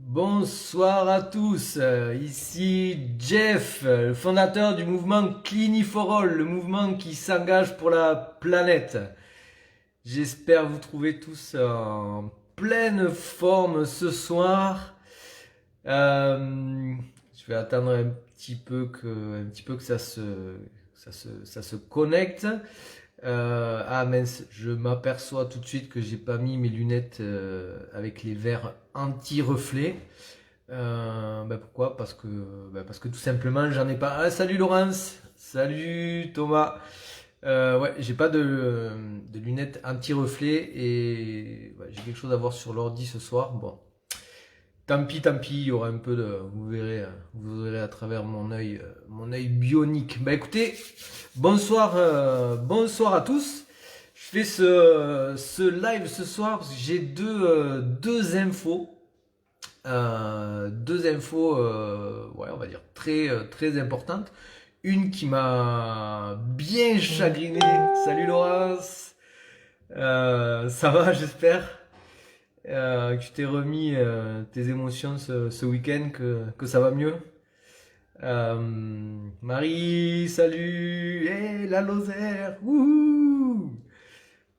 Bonsoir à tous, ici Jeff, le fondateur du mouvement Clean for All, le mouvement qui s'engage pour la planète. J'espère vous trouver tous en pleine forme ce soir. Je vais attendre un petit peu que ça se connecte. Ah mince, je m'aperçois tout de suite que j'ai pas mis mes lunettes avec les verres anti-reflets. Pourquoi? Parce que tout simplement j'en ai pas. Ah, salut Laurence, salut Thomas. Ouais, j'ai pas de lunettes anti-reflets et ouais, j'ai quelque chose à voir sur l'ordi ce soir. Bon, tant pis, il y aura un peu de, vous verrez à travers mon œil bionique. Bah écoutez, bonsoir à tous. Je fais ce live ce soir parce que j'ai deux infos. Deux infos, ouais, on va dire très importantes. Une qui m'a bien chagriné. Salut Laurence. Ça va, j'espère que tu t'es remis tes émotions ce week-end, que ça va mieux. Marie, salut. Hey, la Lozère. Wouhou.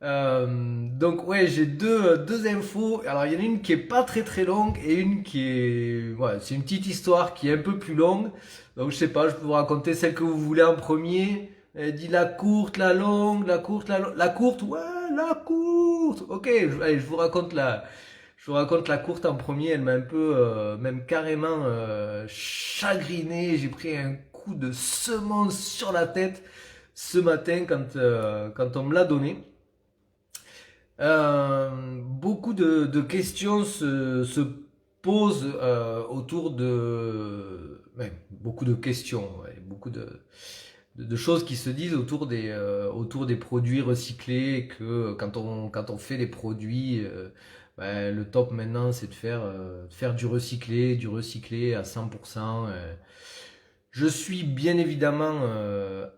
Donc ouais, j'ai deux infos. Alors il y en a une qui est pas très longue et une qui est... Ouais, c'est une petite histoire qui est un peu plus longue. Donc je sais pas, je peux vous raconter celle que vous voulez en premier. Elle dit la courte, la longue, la courte, la courte. Ouais, la courte. Ok, allez, je vous raconte la courte en premier. Elle m'a un peu, même carrément chagriné. J'ai pris un coup de semonce sur la tête ce matin quand on me l'a donné. Beaucoup de questions se posent autour de... ouais, beaucoup de questions, ouais, beaucoup de choses qui se disent autour des produits recyclés, que quand on fait des produits, le top maintenant c'est de faire du recyclé à 100%. Je suis bien évidemment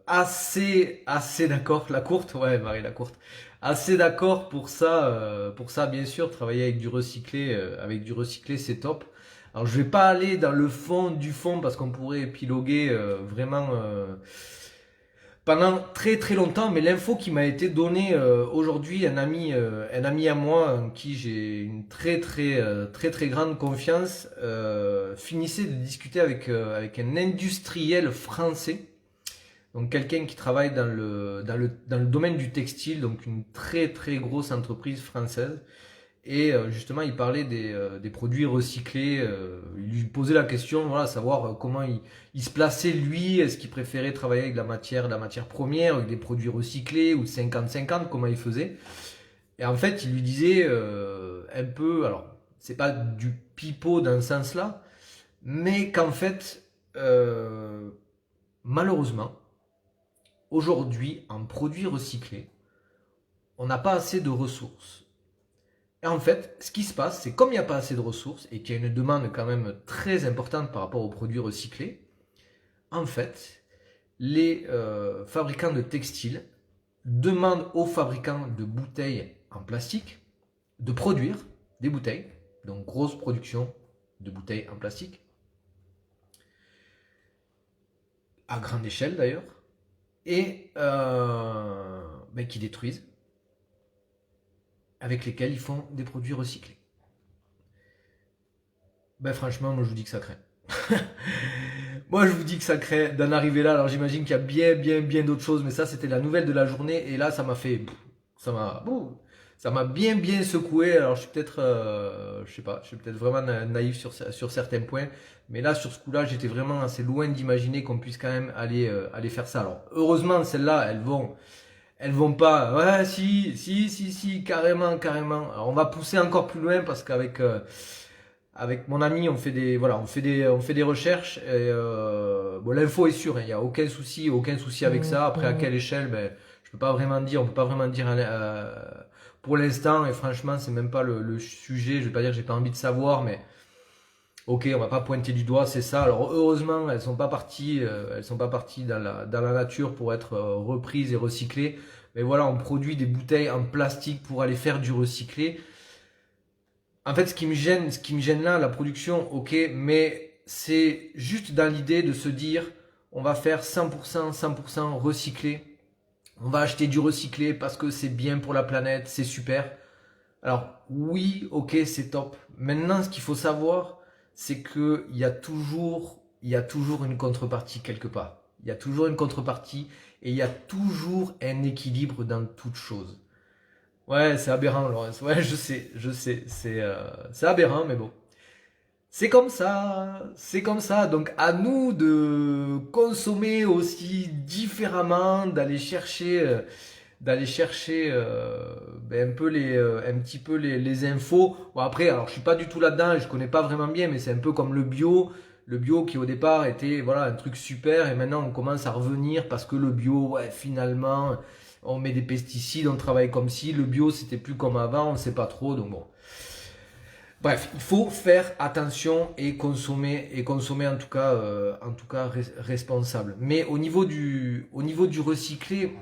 assez d'accord. La courte, ouais, Marie, la courte. Assez d'accord pour ça, bien sûr. Travailler avec du recyclé, c'est top. Alors, je vais pas aller dans le fond du fond parce qu'on pourrait épiloguer vraiment pendant très longtemps. Mais l'info qui m'a été donnée aujourd'hui, un ami à moi en qui j'ai une très grande confiance, finissait de discuter avec un industriel français, donc quelqu'un qui travaille dans le domaine du textile, donc une très grosse entreprise française. Et justement, il parlait des produits recyclés. Il lui posait la question, voilà, savoir comment il se plaçait lui. Est-ce qu'il préférait travailler avec la matière première, avec des produits recyclés ou 50-50, comment il faisait. Et en fait, il lui disait un peu, alors, c'est pas du pipeau dans ce sens-là, mais qu'en fait, malheureusement, aujourd'hui, en produits recyclés, on n'a pas assez de ressources. Et en fait, ce qui se passe, c'est comme il n'y a pas assez de ressources et qu'il y a une demande quand même très importante par rapport aux produits recyclés, en fait, les fabricants de textiles demandent aux fabricants de bouteilles en plastique de produire des bouteilles, donc grosse production de bouteilles en plastique, à grande échelle d'ailleurs, et qui détruisent, avec lesquels ils font des produits recyclés. Franchement, moi je vous dis que ça craint. Moi je vous dis que ça craint d'en arriver là. Alors j'imagine qu'il y a bien d'autres choses, mais ça c'était la nouvelle de la journée et là ça m'a fait, ça m'a bien secoué. Alors je suis peut-être, je sais pas, je suis peut-être vraiment naïf sur certains points, mais là sur ce coup-là j'étais vraiment assez loin d'imaginer qu'on puisse quand même aller faire ça. Alors heureusement celles-là elles vont pas. Ouais, si, carrément. Alors, on va pousser encore plus loin parce qu'avec mon ami, on fait des recherches. Et, bon, l'info est sûre, hein, il n'y a aucun souci avec ça. Après, à quelle échelle, je peux pas vraiment dire, on peut pas vraiment dire pour l'instant. Et franchement, c'est même pas le sujet. Je vais pas dire que j'ai pas envie de savoir, mais ok, on va pas pointer du doigt, c'est ça. Alors heureusement, elles sont pas parties dans la nature pour être reprises et recyclées. Mais voilà, on produit des bouteilles en plastique pour aller faire du recyclé. En fait, ce qui me gêne là, la production, ok, mais c'est juste dans l'idée de se dire, on va faire 100% recyclé. On va acheter du recyclé parce que c'est bien pour la planète, c'est super. Alors oui, ok, c'est top. Maintenant, ce qu'il faut savoir, c'est que il y a toujours une contrepartie quelque part. Il y a toujours une contrepartie et il y a toujours un équilibre dans toute chose. Ouais, c'est aberrant, Laurence. Ouais, je sais, c'est aberrant, mais bon. C'est comme ça. Donc à nous de consommer aussi différemment, d'aller chercher ben, un petit peu les infos. Bon après, alors je suis pas du tout là-dedans, je connais pas vraiment bien, mais c'est un peu comme le bio qui au départ était voilà un truc super et maintenant on commence à revenir parce que le bio, ouais, finalement, on met des pesticides, on travaille comme si le bio c'était plus comme avant, on sait pas trop, donc bon. Bref, il faut faire attention et consommer en tout cas responsable. Mais au niveau du recyclé,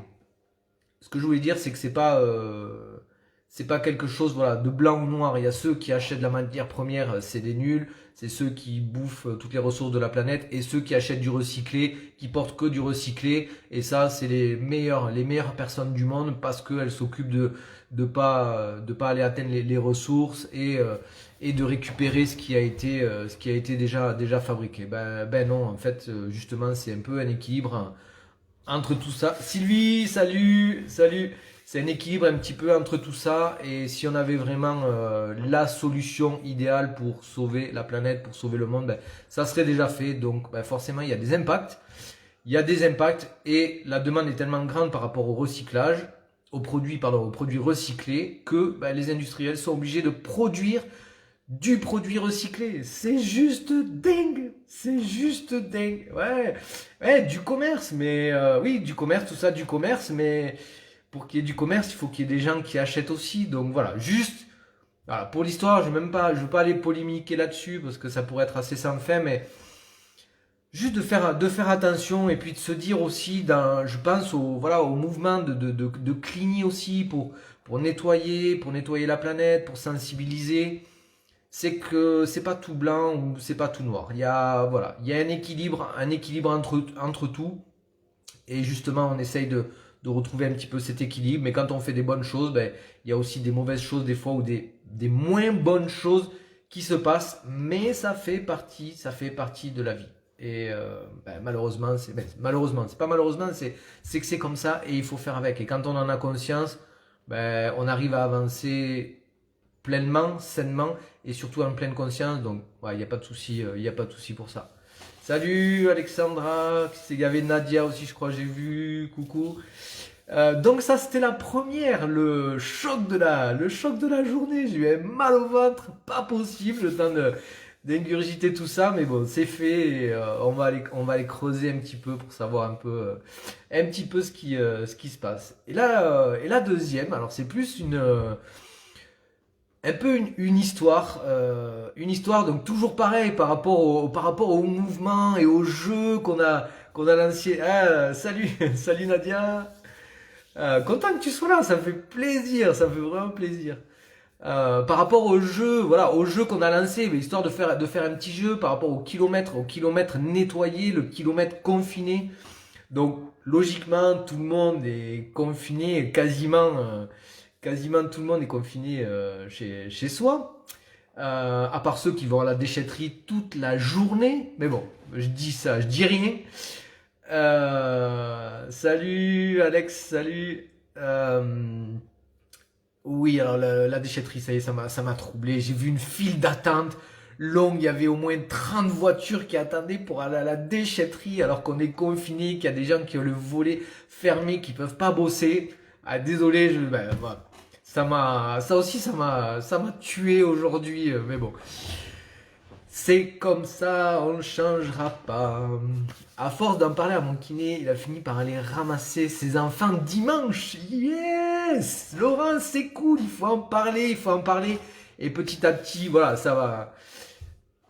ce que je voulais dire, c'est que c'est pas quelque chose voilà de blanc ou noir. Il y a ceux qui achètent la matière première, c'est des nuls. C'est ceux qui bouffent toutes les ressources de la planète et ceux qui achètent du recyclé, qui portent que du recyclé. Et ça, c'est les meilleures personnes du monde parce qu'elles s'occupent de pas aller atteindre les ressources et de récupérer ce qui a été déjà fabriqué. Ben non, en fait, justement, c'est un peu un équilibre entre tout ça. Sylvie, salut. C'est un équilibre un petit peu entre tout ça. Et si on avait vraiment la solution idéale pour sauver la planète, pour sauver le monde, ben, ça serait déjà fait. Donc ben, forcément, il y a des impacts. Il y a des impacts et la demande est tellement grande par rapport au recyclage, aux produits recyclés, que ben, les industriels sont obligés de produire du produit recyclé. C'est juste dingue. C'est juste dingue. Ouais. Ouais, du commerce. Mais oui, du commerce, tout ça, du commerce. Mais pour qu'il y ait du commerce, il faut qu'il y ait des gens qui achètent aussi. Donc voilà, juste. Voilà, pour l'histoire, je veux pas aller polémiquer là-dessus parce que ça pourrait être assez sans fin, mais juste de faire attention et puis de se dire aussi, je pense voilà, au mouvement de Clini aussi pour nettoyer la planète, pour sensibiliser c'est que c'est pas tout blanc ou c'est pas tout noir. Voilà, il y a un équilibre entre tout. Et justement, on essaye de retrouver un petit peu cet équilibre. Mais quand on fait des bonnes choses, ben, il y a aussi des mauvaises choses des fois ou des moins bonnes choses qui se passent. Mais ça fait partie de la vie. Et ben, malheureusement, malheureusement, c'est pas malheureusement, c'est que c'est comme ça et il faut faire avec. Et quand on en a conscience, ben, on arrive à avancer pleinement, sainement et surtout en pleine conscience. Donc, il n'y a pas de souci, il y a pas de souci pour ça. Salut Alexandra, il y avait Nadia aussi, je crois, j'ai vu. Coucou. Donc ça, c'était la première, le choc de la journée. J'ai eu un mal au ventre, pas possible, le temps d'ingurgiter tout ça, mais bon, c'est fait. Et, on va aller creuser un petit peu pour savoir un petit peu ce qui se passe. Et la deuxième, alors c'est plus un peu une histoire donc toujours pareil par rapport au mouvement et au jeu qu'on a lancé. Ah, salut, salut Nadia. Content que tu sois là, ça me fait plaisir, ça me fait vraiment plaisir. Par rapport au jeu, voilà, au jeu qu'on a lancé, mais histoire de faire un petit jeu par rapport au kilomètre nettoyé, le kilomètre confiné. Donc logiquement, tout le monde est confiné, quasiment tout le monde est confiné chez soi. À part ceux qui vont à la déchetterie toute la journée. Mais bon, je dis ça, je dis rien. Salut Alex, salut. Oui, alors la déchetterie, ça y est, ça m'a troublé. J'ai vu une file d'attente longue. Il y avait au moins 30 voitures qui attendaient pour aller à la déchetterie alors qu'on est confiné, qu'il y a des gens qui ont le volet fermé, qui peuvent pas bosser. Ah, désolé, voilà. Ça m'a tué aujourd'hui, mais bon. C'est comme ça, on ne changera pas. À force d'en parler à mon kiné, il a fini par aller ramasser ses enfants dimanche. Yes! Laurent, c'est cool, il faut en parler, il faut en parler. Et petit à petit, voilà, ça va.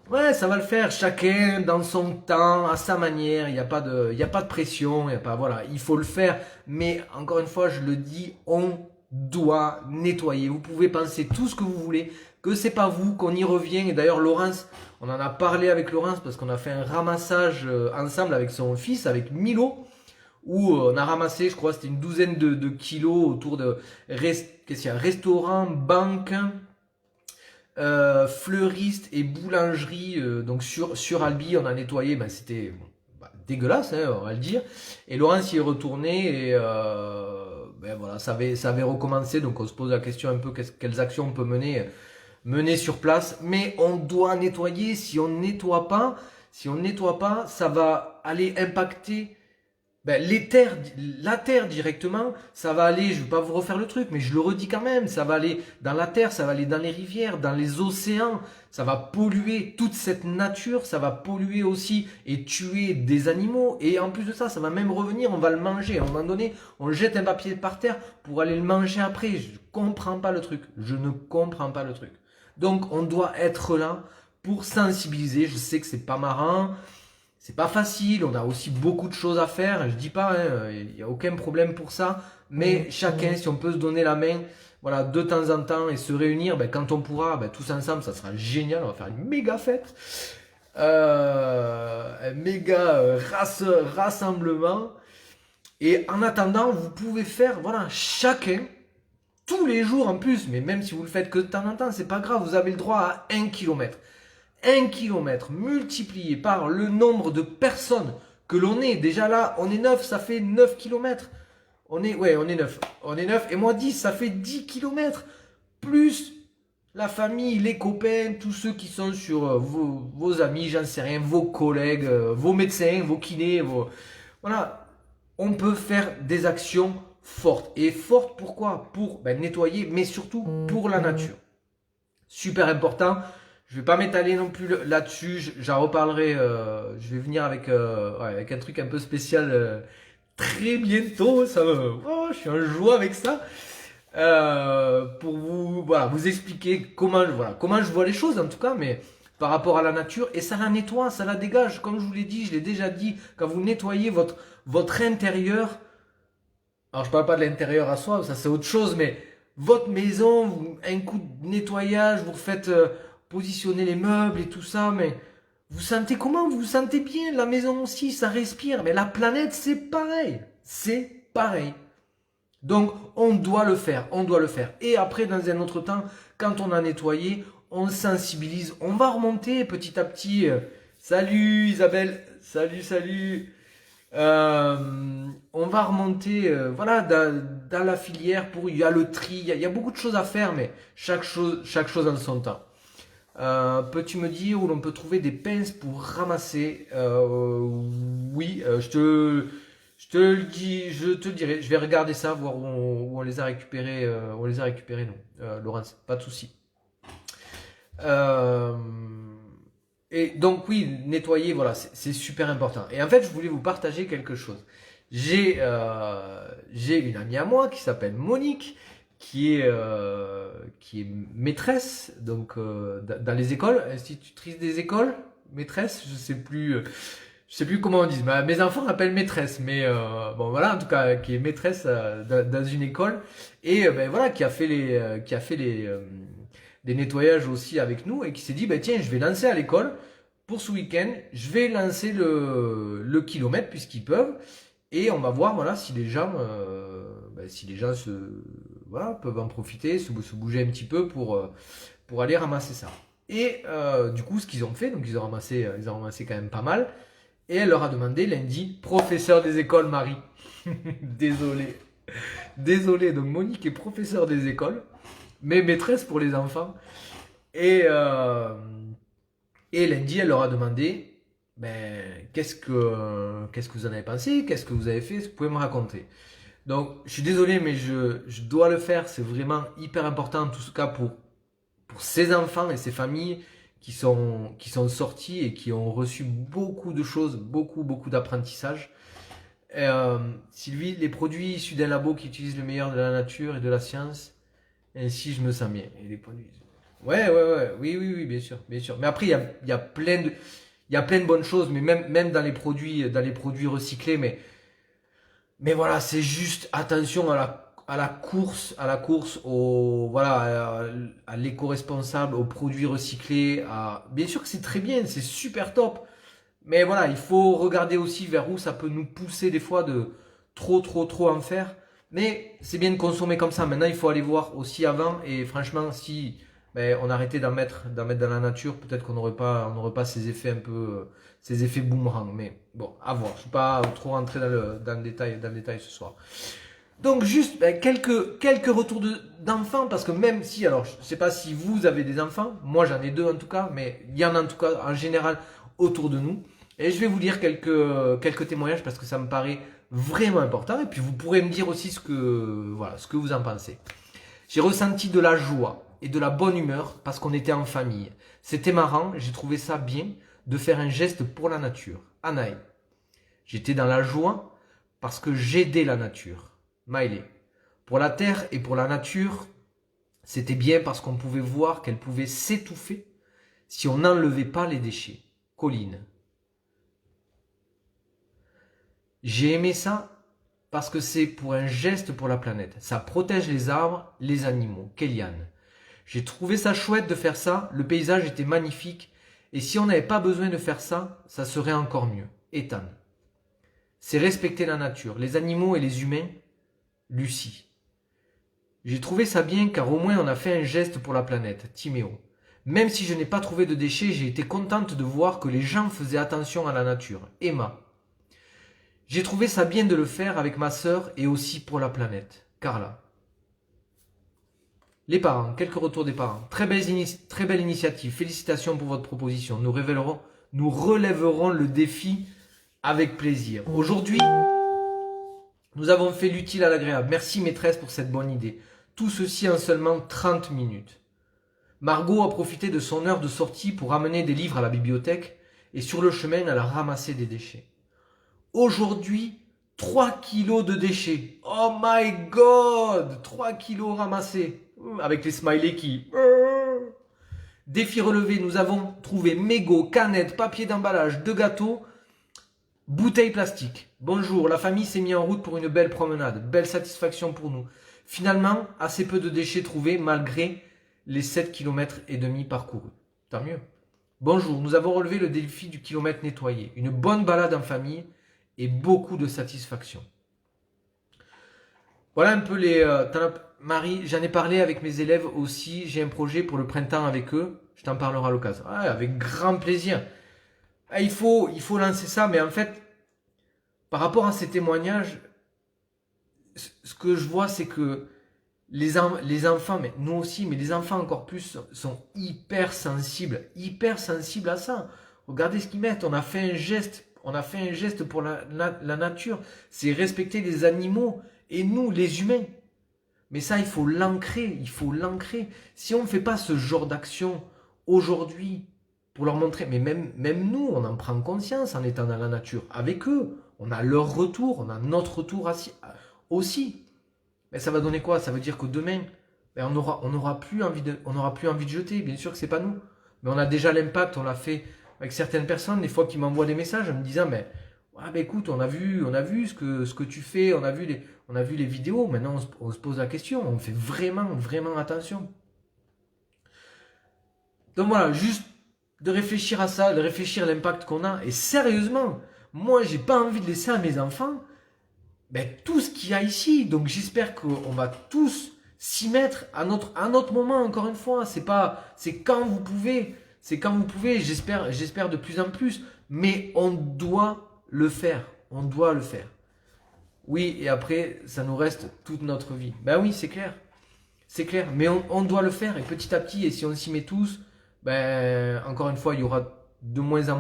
Ouais, ça va le faire. Chacun dans son temps, à sa manière. Il y a pas de pression. Il y a pas, voilà, il faut le faire. Mais encore une fois, je le dis, on doit nettoyer. Vous pouvez penser tout ce que vous voulez, que c'est pas vous, qu'on y revient. Et d'ailleurs, Laurence, on en a parlé avec Laurence parce qu'on a fait un ramassage ensemble avec son fils, avec Milo, où on a ramassé, je crois, c'était une douzaine de kilos autour de qu'est-ce qu'il y a, restaurant, banque, fleuriste et boulangerie. Donc sur Albi, on a nettoyé, ben, c'était dégueulasse, hein, on va le dire. Et Laurence y est retourné et ben voilà, ça avait recommencé. Donc on se pose la question un peu quelles actions on peut mener sur place. Mais on doit nettoyer. Si on nettoie pas, ça va aller impacter ben, la terre directement, ça va aller, je vais pas vous refaire le truc, mais je le redis quand même, ça va aller dans la terre, ça va aller dans les rivières, dans les océans, ça va polluer toute cette nature, ça va polluer aussi et tuer des animaux, et en plus de ça, ça va même revenir, on va le manger, à un moment donné, on jette un papier par terre pour aller le manger après, je comprends pas le truc, je ne comprends pas le truc. Donc on doit être là pour sensibiliser, je sais que c'est pas marrant, c'est pas facile, on a aussi beaucoup de choses à faire, je dis pas, il n'y a aucun problème pour ça, mais chacun, si on peut se donner la main, voilà, de temps en temps et se réunir, ben, quand on pourra, ben, tous ensemble, ça sera génial, on va faire une méga fête, un méga rassemblement. Et en attendant, vous pouvez faire, voilà, chacun, tous les jours en plus, mais même si vous le faites que de temps en temps, c'est pas grave, vous avez le droit à 1 kilomètre. 1 kilomètre multiplié par le nombre de personnes que l'on est. Déjà là, on est 9, ça fait 9 kilomètres. On est 9. On est 9 et moi 10, ça fait 10 kilomètres. Plus la famille, les copains, tous ceux qui sont sur vos amis, j'en sais rien, vos collègues, vos médecins, vos kinés, voilà. On peut faire des actions fortes. Et fortes pourquoi? Pour nettoyer, mais surtout pour la nature. Super important. Je vais pas m'étaler non plus là-dessus. J'en reparlerai. Je vais venir avec un truc un peu spécial très bientôt. Je suis en joie avec ça. Pour vous expliquer comment je vois les choses en tout cas, mais par rapport à la nature, et ça la nettoie, ça la dégage. Comme je vous l'ai dit, je l'ai déjà dit, quand vous nettoyez votre intérieur, alors je parle pas de l'intérieur à soi, ça c'est autre chose, mais votre maison, un coup de nettoyage, vous faites positionner les meubles et tout ça, mais vous sentez comment? Vous vous sentez bien, la maison aussi, ça respire, mais la planète c'est pareil, c'est pareil. Donc on doit le faire, on doit le faire. Et après, dans un autre temps, quand on a nettoyé, on sensibilise, on va remonter petit à petit. Salut Isabelle, salut. On va remonter, voilà, dans la filière il y a le tri, il y a beaucoup de choses à faire, mais chaque chose en son temps. Peux-tu me dire où l'on peut trouver des pinces pour ramasser? Oui, je te le dis, je te le dirai. Je vais regarder ça, voir où on les a récupérés, nous, Laurence, pas de souci. Et donc oui, nettoyer, voilà, c'est super important. Et en fait, je voulais vous partager quelque chose. J'ai une amie à moi qui s'appelle Monique, qui est maîtresse donc dans les écoles, institutrice des écoles, maîtresse, je sais plus comment on dit. Mes enfants l'appellent maîtresse, mais bon voilà, en tout cas, qui est maîtresse dans une école et ben voilà, qui a fait des nettoyages aussi avec nous et qui s'est dit, ben tiens, je vais lancer à l'école pour ce week-end, je vais lancer le kilomètre puisqu'ils peuvent et on va voir voilà si les gens peuvent en profiter, se bouger un petit peu pour aller ramasser ça. Et du coup, ce qu'ils ont fait, donc ils ont ramassé quand même pas mal. Et elle leur a demandé lundi, professeur des écoles Marie. Désolé. Donc Monique est professeur des écoles, mais maîtresse pour les enfants. Et lundi, elle leur a demandé, ben, qu'est-ce que vous en avez pensé, qu'est-ce que vous avez fait, est-ce que vous pouvez me raconter. Donc, je suis désolé, mais je dois le faire. C'est vraiment hyper important, en tout cas pour ces enfants et ces familles qui sont sortis et qui ont reçu beaucoup de choses, beaucoup d'apprentissage. Sylvie, les produits issus d'un labo qui utilisent le meilleur de la nature et de la science, ainsi je me sens bien. Et les produits. Ouais, oui, bien sûr. Mais après, il y a plein de bonnes choses, mais même dans les produits recyclés, mais voilà, c'est juste attention à à la course au, voilà, à l'éco-responsable, aux produits recyclés. Bien sûr que c'est très bien, c'est super top. Mais voilà, il faut regarder aussi vers où ça peut nous pousser des fois de trop en faire. Mais c'est bien de consommer comme ça. Maintenant, il faut aller voir aussi avant. Et franchement, si on arrêtait d'en mettre dans la nature, peut-être on n'aurait pas ces effets un peu, ces effets boomerang. Mais bon, à voir. Je ne suis pas trop rentré dans le détail ce soir. Donc juste quelques retours d'enfants, parce que même si, alors je ne sais pas si vous avez des enfants, moi j'en ai deux en tout cas, mais il y en a en tout cas en général autour de nous. Et je vais vous lire quelques témoignages parce que ça me paraît vraiment important. Et puis vous pourrez me dire aussi voilà, ce que vous en pensez. J'ai ressenti de la joie et de la bonne humeur parce qu'on était en famille. C'était marrant, j'ai trouvé ça bien de faire un geste pour la nature. Anaï. J'étais dans la joie parce que j'aidais la nature. Miley. Pour la terre et pour la nature, c'était bien parce qu'on pouvait voir qu'elle pouvait s'étouffer si on n'enlevait pas les déchets. Colline. J'ai aimé ça parce que c'est pour un geste pour la planète. Ça protège les arbres, les animaux. Kellyanne. J'ai trouvé ça chouette de faire ça, le paysage était magnifique, et si on n'avait pas besoin de faire ça, ça serait encore mieux. Ethan. C'est respecter la nature, les animaux et les humains. Lucie. J'ai trouvé ça bien car au moins on a fait un geste pour la planète. Timéo. Même si je n'ai pas trouvé de déchets, j'ai été contente de voir que les gens faisaient attention à la nature. Emma. J'ai trouvé ça bien de le faire avec ma sœur et aussi pour la planète. Carla. Les parents, quelques retours des parents. Très belle initiative, félicitations pour votre proposition. Nous relèverons le défi avec plaisir. Aujourd'hui, nous avons fait l'utile à l'agréable. Merci maîtresse pour cette bonne idée. Tout ceci en seulement 30 minutes. Margot a profité de son heure de sortie pour amener des livres à la bibliothèque et sur le chemin, elle a ramassé des déchets. Aujourd'hui, 3 kilos de déchets. Oh my god, 3 kilos ramassés. Avec les smileys qui... Défi relevé, nous avons trouvé mégots, canettes, papier d'emballage, de gâteaux, bouteilles plastiques. Bonjour, la famille s'est mise en route pour une belle promenade. Belle satisfaction pour nous. Finalement, assez peu de déchets trouvés malgré les 7,5 km parcourus. Tant mieux. Bonjour, nous avons relevé le défi du kilomètre nettoyé. Une bonne balade en famille et beaucoup de satisfaction. Voilà un peu les... Marie, j'en ai parlé avec mes élèves aussi. J'ai un projet pour le printemps avec eux. Je t'en parlerai à l'occasion. Ah, avec grand plaisir. Ah, il faut lancer ça, mais en fait, par rapport à ces témoignages, ce que je vois, c'est que les enfants, mais nous aussi, mais les enfants encore plus, sont hyper sensibles à ça. Regardez ce qu'ils mettent. On a fait un geste pour la nature. C'est respecter les animaux et nous, les humains. Mais ça, il faut l'ancrer. Si on ne fait pas ce genre d'action aujourd'hui pour leur montrer, mais même nous, on en prend conscience en étant dans la nature avec eux. On a leur retour, on a notre retour aussi. Mais ça va donner quoi? Ça veut dire que demain, on n'aura plus envie de jeter. Bien sûr que c'est pas nous. Mais on a déjà l'impact, on l'a fait avec certaines personnes, des fois qui m'envoient des messages en me disant, écoute, on a vu ce que tu fais, on a vu les vidéos, maintenant on se pose la question, on fait vraiment attention. Donc voilà, juste de réfléchir à ça, de réfléchir à l'impact qu'on a. Et sérieusement, moi j'ai pas envie de laisser à mes enfants tout ce qu'il y a ici. Donc j'espère qu'on va tous s'y mettre à notre moment, encore une fois. C'est quand vous pouvez. J'espère de plus en plus. Mais on doit le faire. Oui, et après, ça nous reste toute notre vie. Ben oui, c'est clair. C'est clair. Mais on doit le faire. Et petit à petit, et si on s'y met tous, encore une fois, il y aura de moins en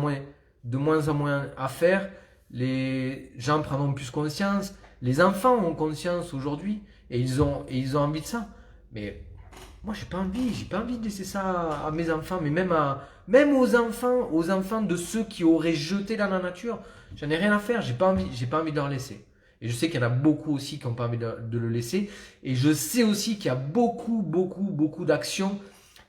moins à faire. Les gens prendront plus conscience. Les enfants ont conscience aujourd'hui. Et ils ont envie de ça. Mais moi, j'ai pas envie de laisser ça à mes enfants. Mais même aux enfants de ceux qui auraient jeté dans la nature. J'en ai rien à faire. J'ai pas envie de leur laisser. Et je sais qu'il y en a beaucoup aussi qui n'ont pas envie de le laisser. Et je sais aussi qu'il y a beaucoup d'actions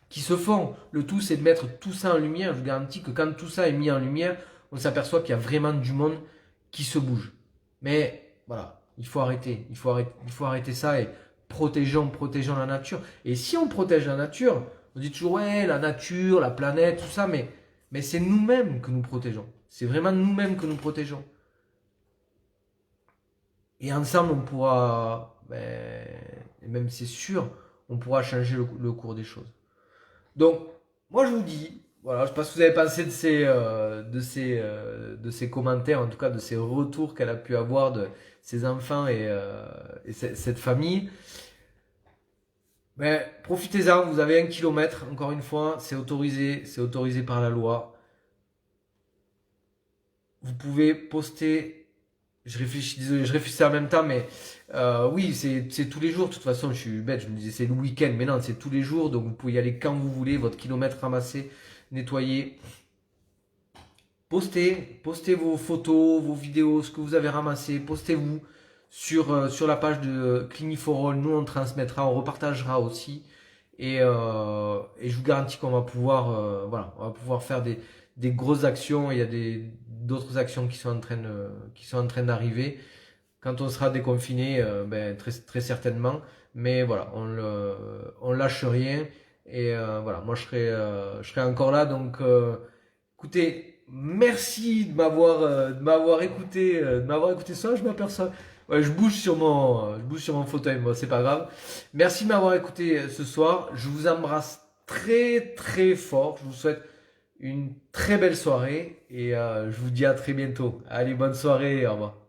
qui se font. Le tout, c'est de mettre tout ça en lumière. Je vous garantis que quand tout ça est mis en lumière, on s'aperçoit qu'il y a vraiment du monde qui se bouge. Mais voilà, il faut arrêter ça. Et protégeons la nature. Et si on protège la nature, on dit toujours, ouais, la nature, la planète, tout ça, mais c'est nous-mêmes que nous protégeons. C'est vraiment nous-mêmes que nous protégeons. Et ensemble, on pourra, ben, et même c'est sûr, on pourra changer le cours des choses. Donc, moi je vous dis, voilà, je sais pas ce que vous avez pensé de ces commentaires, en tout cas de ces retours qu'elle a pu avoir de ses enfants et cette famille. Mais profitez-en, vous avez 1 kilomètre, encore une fois, c'est autorisé par la loi. Vous pouvez poster, je réfléchis, désolé, je réfléchis en même temps, mais oui, c'est tous les jours. De toute façon, je suis bête, je me disais c'est le week-end, mais non, c'est tous les jours. Donc vous pouvez y aller quand vous voulez, votre kilomètre ramassé, nettoyé. Postez vos photos, vos vidéos, ce que vous avez ramassé, postez-vous sur la page de Clean for All. Nous, on transmettra, on repartagera aussi. Et je vous garantis qu'on va pouvoir, voilà, on va pouvoir faire des grosses actions. Il y a d'autres actions qui sont en train d'arriver. Quand on sera déconfiné, ben, très certainement. Mais voilà, on lâche rien. Et voilà, moi je serai encore là. Donc, écoutez, merci de m'avoir écouté, ça. Je m'aperçois, ouais, je bouge sur mon fauteuil, moi, c'est pas grave. Merci de m'avoir écouté ce soir. Je vous embrasse très très fort. Je vous souhaite une très belle soirée et je vous dis à très bientôt. Allez, bonne soirée, au revoir.